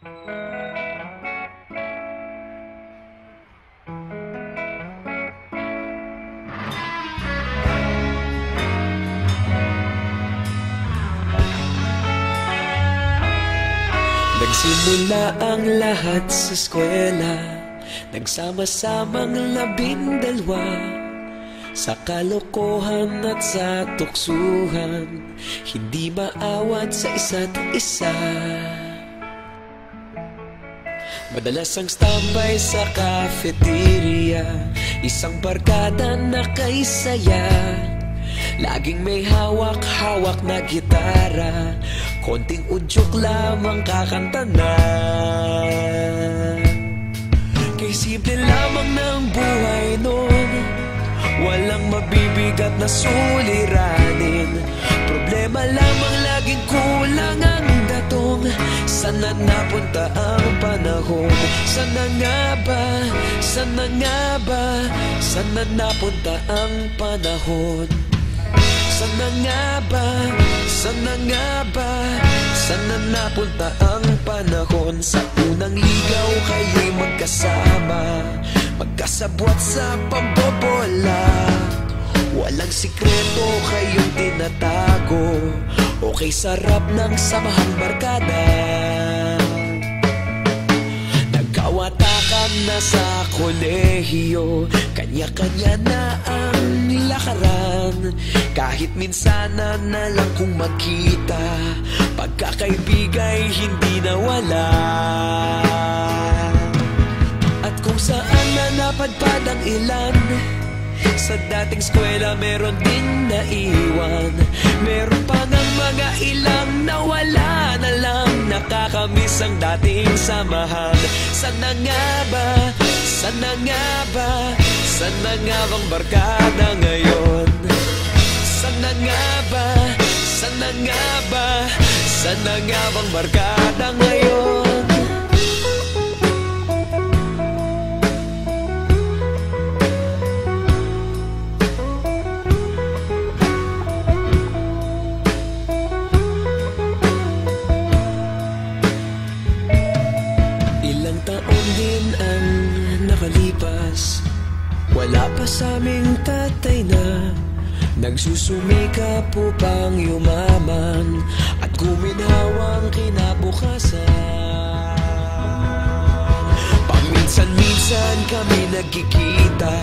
Nagsimula ang lahat sa eskwela, nagsama-samang 12 sa kalokohan at sa tuksuhan, hindi maawat sa isa't isa. Madalas ang standby sa cafeteria, isang barkada na kay saya. Laging may hawak-hawak na gitara, konting udyok lamang kakanta na. Kay simple lamang ng buhay nun, walang mabibigat na suliranin. Problema lamang laging kulang ang datong. Sana napunta ang panahon? Sana nga ba? Sana nga ba? Sana napunta ang panahon? Sana nga ba? Sana nga ba? Sana napunta ang panahon? Sa unang ligaw kayo'y magkasama, magkasabwat sa pambobola. Walang sikreto kayong tinatago, okay sarap ng samahang barkada. Nagkawatakan na sa kolehiyo, kanya-kanya na ang lakaran. Kahit minsan na lang kung magkita, pagkakaibigay hindi nawala. At kung saan na napadpad ang ilan, sa dating eskwela meron din naiwan. Meron pa ng mga ilang nawala na lang, nakakamiss ang dating samahan. Sana nga ba? Sana nga ba? Sana nga bang barkada ngayon? Sana nga ba? Sana nga ba? Sana nga bang barkada ngayon? Ilang taon din ang nakalipas, wala pa sa aming tatay na nagsusumikap upang yumaman at guminhawang kinabukasan. Paminsan-minsan kami nagkikita,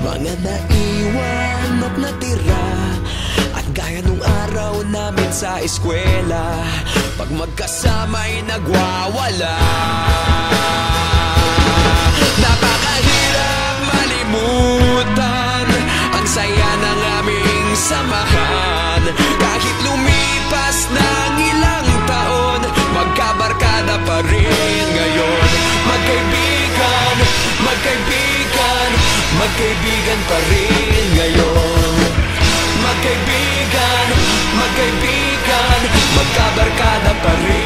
mga naiwan at natira. At gaya nung araw namin sa eskwela, pag magkasama'y nagwawala. Napakahirap malimutan ang saya ng aming samahan. Kahit lumipas ng ilang taon, magkabarkada pa rin ngayon. Magkaibigan, magkaibigan, magkaibigan pa rin ngayon. Magkaibigan, magkaibigan, magkabarkada pa rin.